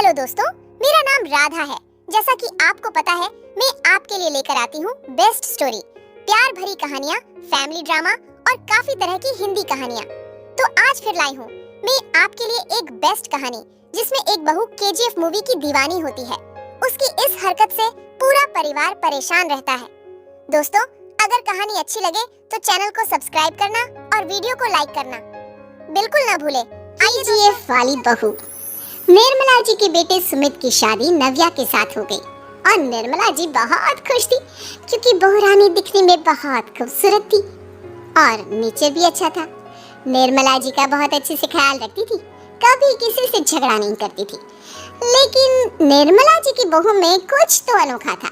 Hello दोस्तों, मेरा नाम राधा है। जैसा कि आपको पता है, मैं आपके लिए लेकर आती हूँ बेस्ट स्टोरी, प्यार भरी कहानियाँ, फैमिली ड्रामा और काफी तरह की हिंदी कहानियाँ। तो आज फिर लाई हूँ मैं आपके लिए एक बेस्ट कहानी, जिसमें एक बहू केजीएफ मूवी की दीवानी होती है। उसकी इस हरकत से पूरा परिवार परेशान रहता है। दोस्तों, अगर कहानी अच्छी लगे तो चैनल को सब्सक्राइब करना और वीडियो को लाइक करना बिल्कुल ना भूले। केजीएफ वाली बहू। निर्मला जी के बेटे सुमित की शादी नव्या के साथ हो गई और निर्मला जी बहुत खुश थी, क्योंकि बहू रानी दिखने में बहुत खूबसूरत थी और नेचर भी अच्छा था। निर्मला जी का बहुत अच्छे से ख्याल रखती थी, कभी किसी से झगड़ा नहीं करती थी। लेकिन निर्मला जी की बहू में कुछ तो अनोखा था,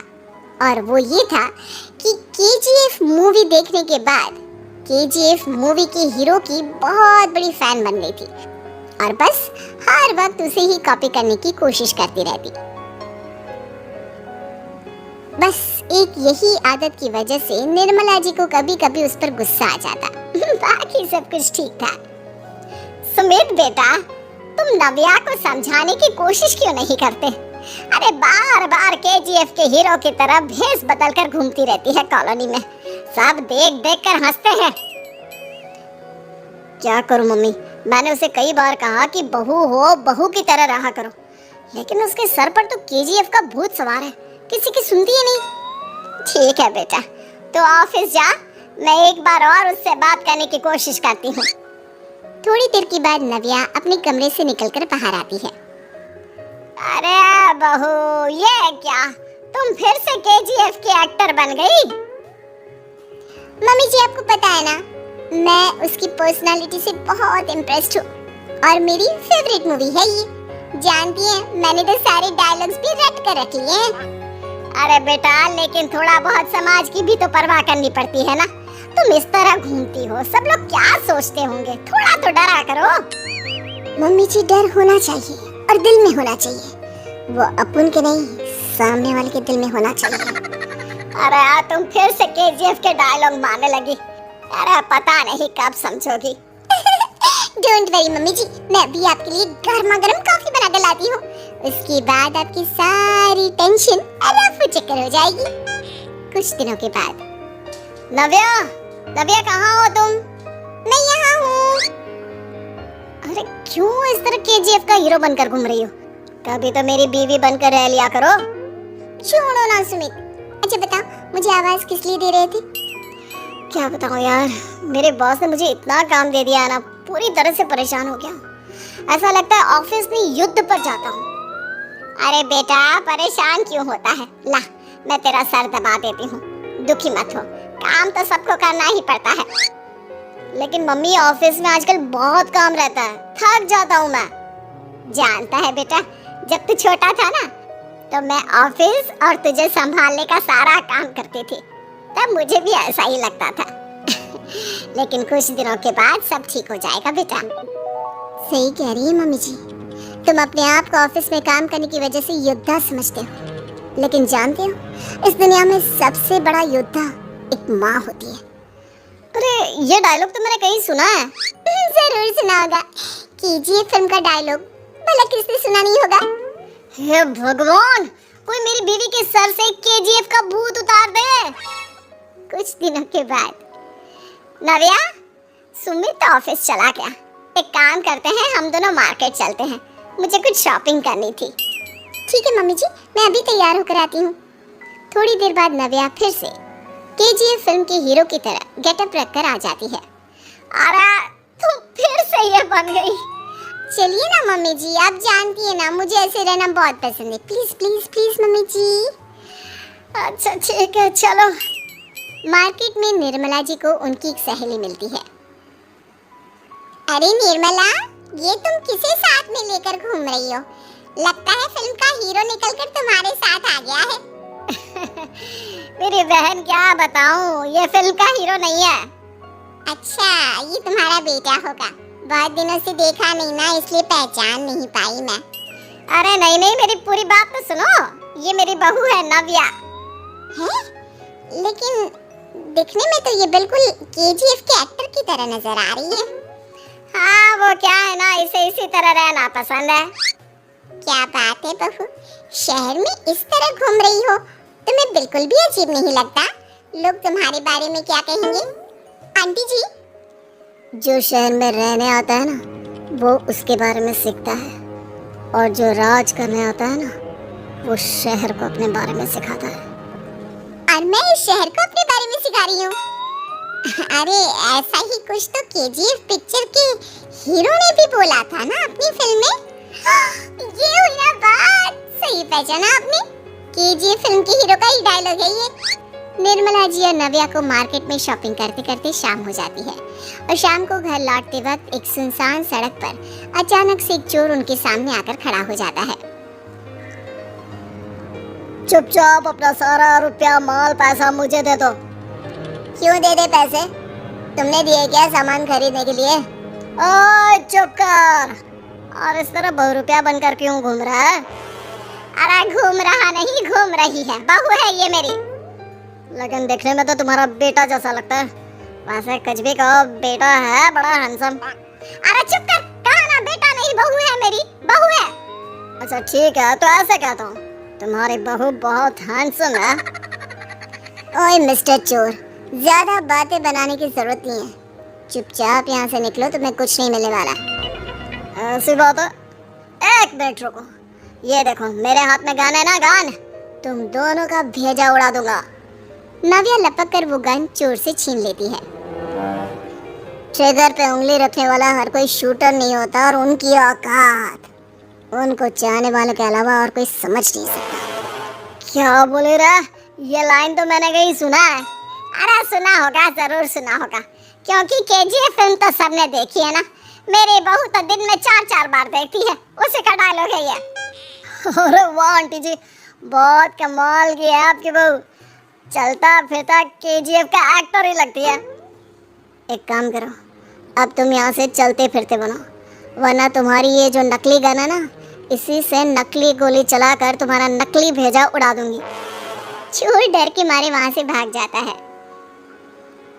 और वो ये था कि केजीएफ मूवी देखने के बाद केजीएफ मूवी के हीरो की बहुत बड़ी फैन बन गई थी और बस हर वक्त उसे ही कॉपी करने की कोशिश करती रहती। बस एक यही आदत की वजह से निर्मला जी को कभी कभी उस पर गुस्सा आ जाता। बाकी सब कुछ ठीक था। सुमित बेटा, तुम नव्या को समझाने की कोशिश क्यों नहीं करते? अरे बार बार केजीएफ के हीरो की तरह भेष बदल कर घूमती रहती है कॉलोनी में, सब देख देख कर हंसते हैं। क्या करूं मम्मी, मैंने उसे कई बार कहा कि बहू हो, बहू की तरह रहा करो, लेकिन उसके सर पर तो केजीएफ का भूत सवार है, किसी की सुनती ही नहीं। ठीक है बेटा, तो ऑफिस जा, मैं एक बार और उससे बात करने की कोशिश करती हूँ। थोड़ी देर के बाद नव्या अपने कमरे से निकलकर बाहर आती है। अरे बहू, ये क्या, तुम फिर से केजीएफ के एक्टर बन गई? मम्मी जी, आपको पता है ना, मैं उसकी पर्सनालिटी से बहुत इम्प्रेस्ड हूँ और मेरी फेवरेट मूवी है ये। जानती हैं, मैंने तो सारे डायलॉग्स भी रट कर रख लिए हैं। अरे बेटा, लेकिन थोड़ा बहुत समाज की भी तो परवाह करनी पड़ती है ना। तुम इस तरह घूमती हो, सब लोग क्या सोचते होंगे, थोड़ा तो डरा करो। मम्मी जी, डर होना चाहिए और दिल में होना चाहिए, वो अपन के नहीं, सामने वाले के दिल में होना चाहिए। अरे तुम फिर से केजीएफ के डायलॉग मारने लगी। अरे पता नहीं कब समझोगी। डोंट वरी मम्मी जी, मैं भी आपके लिए गर्मा गर्म कॉफी बना कर लाती हूँ। उसके बाद आपकी सारी टेंशन रफू चक्कर हो जाएगी। कुछ दिनों के बाद। नव्या, नव्या कहाँ हो तुम? मैं यहाँ हूँ। अरे क्यों इस तरह केजीएफ का हीरो बनकर घूम रही हो? कभी तो मेरी बीवी बनकर रह लिया करो। छोड़ो ना सुमित। अच्छा बताओ, मुझे आवाज किस लिए दे रहे थे? क्या बताऊं यार, मेरे बॉस ने मुझे इतना काम दे दिया है ना, पूरी तरह से परेशान हो गया। ऐसा लगता है ऑफिस में युद्ध पर जाता हूँ। अरे बेटा, परेशान क्यों होता है? ला, मैं तेरा सर दबा देती हूँ, दुखी मत हो, काम तो सबको करना ही पड़ता है। लेकिन मम्मी, ऑफिस में आजकल बहुत काम रहता है, थक जाता हूँ मैं। जानता है बेटा, जब तू छोटा था ना, तो मैं ऑफिस और तुझे संभालने का सारा काम करती थी, तब मुझे भी ऐसा ही लगता था। लेकिन कुछ दिनों के बाद सब ठीक हो जाएगा बेटा। सही कह रही है मम्मी जी, तुम अपने आप को ऑफिस में काम करने की वजह से योद्धा समझते हो, लेकिन जानते हो, इस दुनिया में सबसे बड़ा योद्धा एक माँ होती है। अरे ये डायलॉग तो मैंने कहीं सुना है। जरूर सुना होगा, केजीएफ फिल्म का डायलॉग, भला किसने सुना नहीं होगा? हे भगवान, कोई मेरी बीवी के सर से केजीएफ का भूत उतार दे। कुछ दिनों के बाद। नव्या, सुमित ऑफिस चला गया, एक काम करते हैं, हम दोनों मार्केट चलते हैं, मुझे कुछ शॉपिंग करनी थी। ठीक है मम्मी जी, मैं अभी तैयार होकर आती हूँ। थोड़ी देर बाद नव्या फिर से केजीएफ फिल्म के हीरो की तरह गेटअप रखकर आ जाती है। अरे तुम फिर से ये बन गई। चलिए ना मम्मी जी, आप जानती है ना, मुझे ऐसे रहना बहुत पसंद है। प्लीज प्लीज प्लीज मम्मी जी। अच्छा ठीक है, चलो। मार्केट में निर्मला जी को उनकी एक सहेली मिलती है। अरे निर्मला, ये तुम किसे साथ में लेकर घूम रही हो? लगता है फिल्म का हीरो निकलकर तुम्हारे साथ आ गया है। मेरी बहन, क्या बताऊं, ये फिल्म का हीरो नहीं है। अच्छा, ये तुम्हारा बेटा होगा, बहुत दिनों से देखा नहीं ना, इसलिए पहचान नहीं पाई मैं। अरे नहीं नहीं, मेरी पूरी बात तो सुनो, ये मेरी बहू है नव्या। है? लेकिन दिखने में तो ये बिल्कुल केजीएफ के एक्टर की तरह नजर आ रही है। हाँ, वो क्या है ना, इसे इसी तरह रहना पसंद है। क्या बात है अरे बहू, शहर में इस तरह घूम रही हो, तुम्हें बिल्कुल भी अजीब नहीं लगता? लोग तुम्हारे बारे में क्या कहेंगे? आंटी जी, जो शहर में रहने आता है ना, वो उसके बारे में सीखता है, और जो राज करने आता है ना, वो शहर को अपने बारे में सिखाता है। और मैं इस शहर को अपने बारे में सिखा रही हूँ। अरे ऐसा ही कुछ तो केजीएफ पिक्चर के हीरो ने भी बोला था ना अपनी फिल्म में। ये हुई ना बात, सही पहचाना आपने। केजीएफ फिल्म के हीरो का ही डायलॉग है ये। निर्मला जी और नव्या को मार्केट में शॉपिंग करते करते शाम हो जाती है, और शाम को घर लौटते वक्त एक सुनसान सड़क पर अचानक से एक चोर उनके सामने आकर खड़ा हो जाता है। चुपचाप अपना सारा रुपया, माल, पैसा मुझे दे दो। क्यों दे दे पैसे? तुमने दिए क्या सामान खरीदने के लिए? ओए चुप कर। और इस तरह बहुरुपया बनकर क्यों घूम रहा है? अरे घूम रहा नहीं, घूम रही है, बहू है ये मेरी। लेकिन देखने में तो तुम्हारा बेटा जैसा लगता है। वैसे कुछ भी कहो, बेटा है बड़ा हैंडसम। अरे चुप कर, कहा ना बेटा नहीं, बहू है मेरी, बहू है। अच्छा ठीक है, तो ऐसे कहता हूँ, तुम्हारी बहू बहुत हैंडसम है। ओए मिस्टर चोर, ज्यादा बातें बनाने की जरूरत नहीं है, चुपचाप यहाँ से निकलो, तुम्हें कुछ नहीं मिलने वाला। ऐसी बात है? एक मिनट रुको, ये देखो मेरे हाथ में गन है ना, गन, तुम दोनों का भेजा उड़ा दूंगा। नव्या लपक कर वो गन चोर से छीन लेती है। ट्रिगर पे उंगली रखने वाला हर कोई शूटर नहीं होता, और उनकी औकात उनको चाहने वालों के अलावा और कोई समझ नहीं सकता। क्या बोले रे? ये लाइन तो मैंने कहीं सुना है। अरे सुना होगा, जरूर सुना होगा, क्योंकि केजीएफ फिल्म तो सबने देखी है ना। मेरी बहू तो दिन में 4-4 बार देखती है, उसी का डायलॉग है ये। अरे वाह आंटी जी, बहुत कमाल की है आपकी बहू, चलता फिरता केजीएफ का एक्टर ही लगती है। एक काम करो, अब तुम यहाँ से चलते फिरते बनो, वरना तुम्हारी ये जो नकली गन है ना, इसी से नकली गोली चलाकर तुम्हारा नकली भेजा उड़ा दूंगी। चोर डर के मारे वहाँ से भाग जाता है।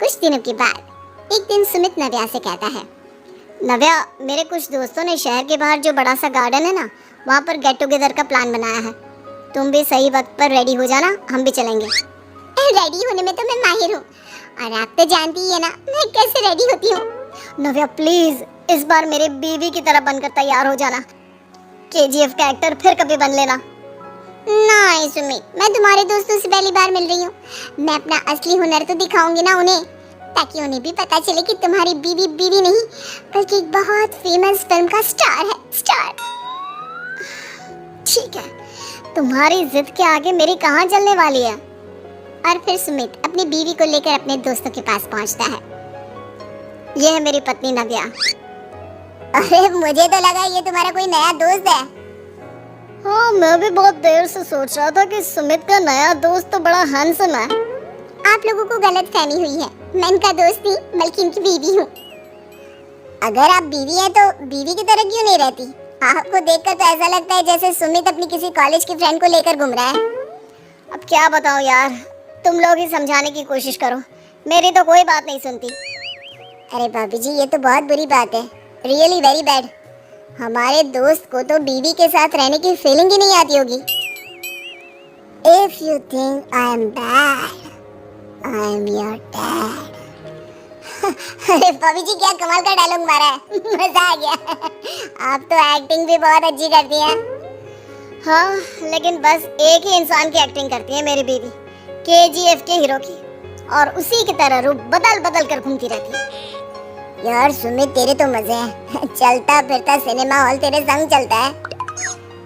कुछ दिनों के बाद एक दिन सुमित नव्या से कहता है, नव्या, मेरे कुछ दोस्तों ने शहर के बाहर जो बड़ा सा गार्डन है ना, वहाँ पर गेट टुगेदर का प्लान बनाया है। तुम भी सही वक्त पर रेडी हो जाना, हम भी चलेंगे। रेडी होने में तो मैं माहिर हूँ, और आप तो जानती ही है ना मैं कैसे रेडी होती हूँ। नव्या प्लीज इस बार मेरे बीवी की तरह बनकर तैयार हो जाना, केजीएफ का एक्टर फिर कभी बन लेना। नहीं सुमित, मैं तुम्हारे दोस्तों से पहली बार मिल रही हूँ, मैं अपना असली हुनर तो दिखाऊंगी ना उन्हें, ताकि उन्हें भी पता चले कि तुम्हारी बीवी बीवी नहीं बल्कि एक बहुत फेमस फिल्म का स्टार है, स्टार। ठीक है, तुम्हारी जिद के आगे मेरी कहाँ चलने वाली है। और फिर सुमित अपनी बीवी को लेकर अपने दोस्तों के पास पहुंचता है। यह है मेरी पत्नी नव्या। अरे मुझे तो लगा ये तुम्हारा कोई नया दोस्त है। हाँ, मैं भी बहुत देर से सोच रहा था कि सुमित का नया दोस्त तो बड़ा हैंडसम है। आप लोगों को गलतफहमी हुई है, मैं इनका दोस्त नहीं बल्कि इनकी बीवी हूँ। अगर आप बीवी हैं तो बीवी की तरह क्यों नहीं रहती? आपको देखकर तो ऐसा लगता है जैसे सुमित अपनी किसी कॉलेज की फ्रेंड को लेकर घूम रहा है। अब क्या बताऊं यार, तुम लोग ही समझाने की कोशिश करो, मेरी तो कोई बात नहीं सुनती। अरे भाभी जी, ये तो बहुत बुरी बात है, रियली वेरी बैड। हमारे दोस्त को तो बीवी के साथ रहने की फीलिंग ही नहीं आती होगी। If you think I am bad, I am your dad. अरे भाभी जी, क्या कमाल का डायलॉग मारा है, मजा आ गया। आप तो एक्टिंग भी बहुत अच्छी करती हैं। हाँ, लेकिन बस एक ही इंसान की एक्टिंग करती है मेरी बीवी, केजीएफ के हीरो की, और उसी की तरह रूप बदल बदल कर घूमती रहती है। यार सुमित, तेरे तो मजे हैं, चलता फिरता सिनेमा हॉल तेरे संग चलता है।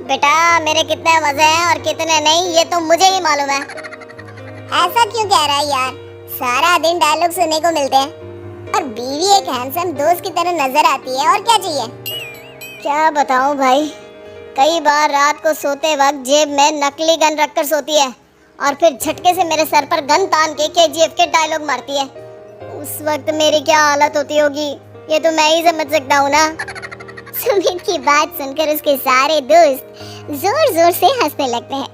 बेटा, मेरे कितने मजे हैं और कितने नहीं ये तो मुझे ही मालूम है। ऐसा क्यों कह रहा है यार, सारा दिन डायलॉग सुनने को मिलते हैं, और बीवी एक हैंडसम दोस्त की तरह नजर आती है, और क्या चाहिए। क्या बताऊं भाई, कई बार रात को सोते वक्त जेब में नकली गन रखकर सोती है, और फिर झटके से मेरे सर पर गन तान के केजीएफ के डायलॉग मारती है। उस वक्त मेरी क्या हालत होती होगी ये तो मैं ही समझ सकता हूँ ना। सुमित की बात सुनकर उसके सारे दोस्त जोर जोर से हंसने लगते हैं।